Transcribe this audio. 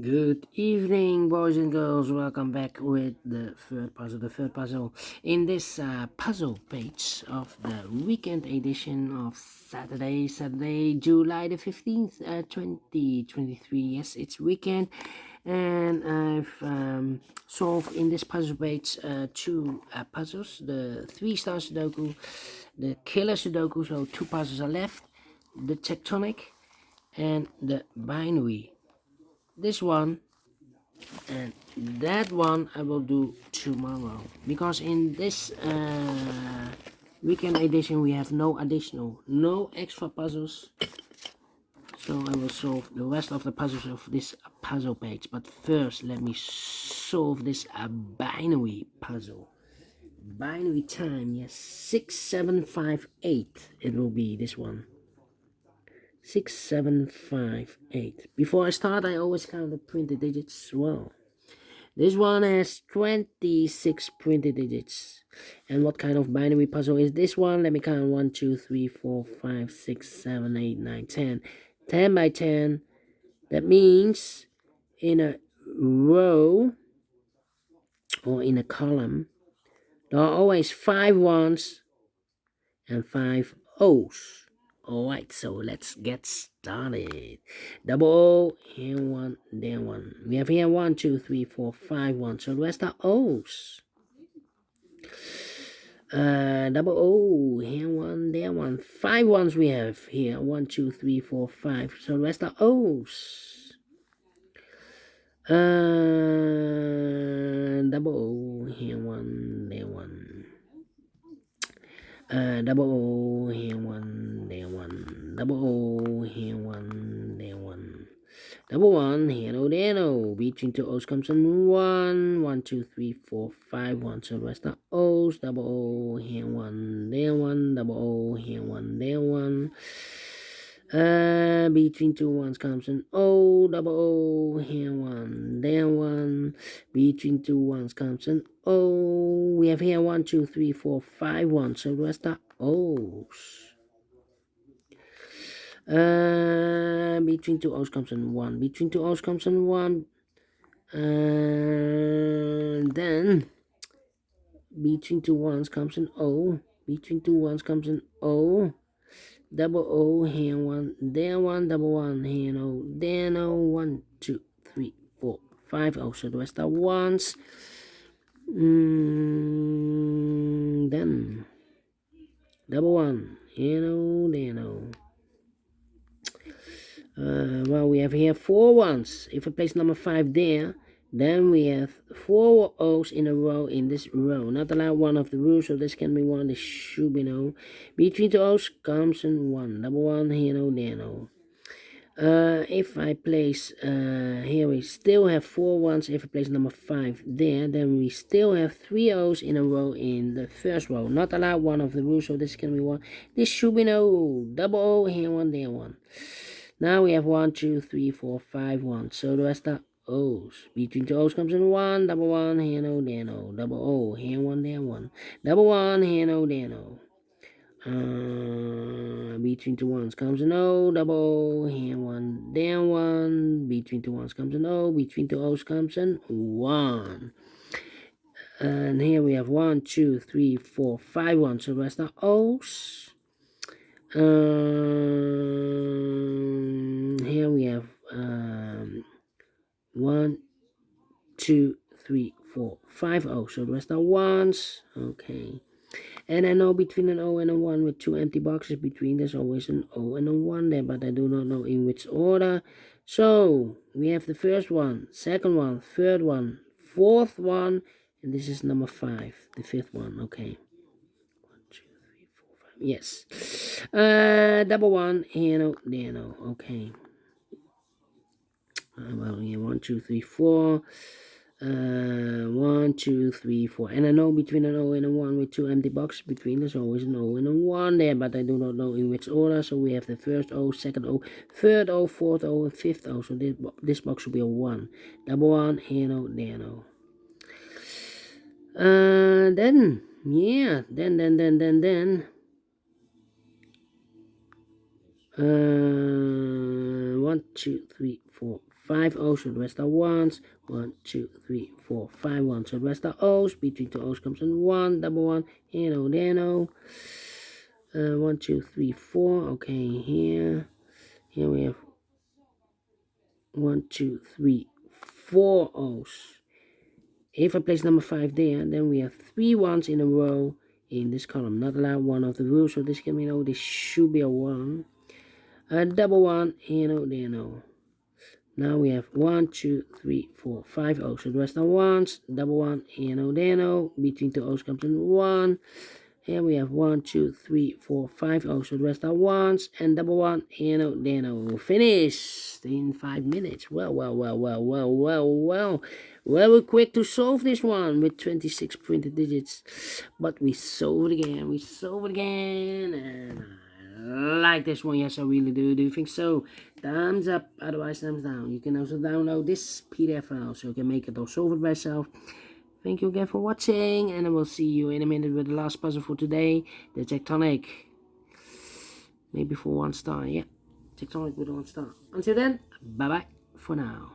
Good evening, boys and girls. Welcome back with the third puzzle. The third puzzle in this puzzle page of the weekend edition of Saturday, July the 15th, 2023. Yes, it's weekend, and I've solved in this puzzle page two puzzles: the 3-star Sudoku, the killer Sudoku. So two puzzles are left: the tectonic and the binary. This one and that one I will do tomorrow, because in this weekend edition we have no extra puzzles, so I will solve the rest of the puzzles of this puzzle page. But first let me solve this binary puzzle. Binary time, yes, 6758 it will be, this one. 6758. Before I start, I always count the printed digits as well. This one has 26 printed digits. And what kind of binary puzzle is this one? Let me count. 1, 2, 3, 4, 5, 6, 7, 8, 9, 10. 10 by 10. That means in a row or in a column, there are always 5 ones and 5 O's. Alright, so let's get started. Double O, here one, there one. We have here 1, 2, 3, 4, 5 ones. So the rest are O's. Double O, here one, there one. 5 ones we have here. 1, 2, 3, 4, 5. So the rest are O's. Double O, here one, there one. Double O, here one, there one. Double O, here one, there one. Double one, here no, there no. Between two O's comes in 1. 1, 2, 3, 4, 5, 1. So the rest are O's. Double O, here one, there one. Double O, here one, there one. Between two ones comes an O. Double O, here one, there one. Between two ones comes an O. We have here 1, 2, 3, 4, 5 ones. So the rest are O's. Between two O's comes in 1. Between two O's comes in 1. Then between two ones comes an O. Between two ones comes an O. Double O, here one, there one. Double one, here no, there no. 1, 2, 3, 4, 5 O. So the rest are ones. Then double one, here no, there no. Well, we have here 4 ones. If I place number 5 there, then we have 4 O's in a row in this row. Not allowed one of the rules, so this can be 1. This should be no. Between the O's comes in 1. Double one, here no, there no. If I place here, we still have 4 ones. If I place number 5 there, then we still have 3 O's in a row in the first row. Not allowed one of the rules, so this can be 1. This should be no. Double O, here one, there one. Now we have 1, 2, 3, 4, 5 ones. So the rest are O's. Between two O's comes in 1. Double one, here no, there no. Double O, here one, there one. Double one, here no, there no. Between two ones comes an O. Double O, here one, there one. Between two ones comes an O. Between two O's comes an 1. And here we have 1, 2, 3, 4, 5 ones. So the rest are O's. Here we have 1, 2, 3, 4, 5 O. So the rest are ones. Okay. And I know between an O and a 1 with 2 empty boxes between, there's always an O and a 1 there, but I do not know in which order. So we have the first one, second one, third one, fourth one, and this is number 5, the 5th one. Okay. 1, 2, 3, 4, 5. Yes. Double one, here no, there no. Okay. Well, yeah, 1, 2, 3, 4. 1, 2, 3, 4. And I know between an O and a 1 with 2 empty boxes between, there's always an O and a 1 there, but I do not know in which order. So we have the first O, second O, third O, fourth O, and fifth O. So this box should be a 1. Double one, here no, there no. Then 1, 2, 3, 4, 5 O's, so the rest are ones. 1, 2, 3, 4, 5 ones, so the rest are O's. Between two O's comes in 1, double 1, and O, then O. 1, 2, 3, 4. Okay, here we have 1, 2, 3, 4 O's. If I place number 5 there, then we have 3 ones in a row in this column. Not allowed, one of the rules, so this can be no, this should be a 1. A double 1, and O, then O. Now we have 1, 2, 3, 4, 5 O's, so the rest are ones. Double 1, and O, then O. Between two O's comes in 1. Here we have 1, 2, 3, 4, 5 O's, so the rest are ones. And double 1, and O, then O. Finished in 5 minutes. Well. Very quick to solve this one with 26 printed digits. But we solved it again. And I like this one. Yes, I really do. Do you think so? Thumbs up, otherwise thumbs down. You can also download this PDF file so you can make it or solve it by yourself. Thank you again for watching, and I will see you in a minute with the last puzzle for today, the tectonic. Maybe for 1 star, yeah. Tectonic with 1 star. Until then, bye-bye for now.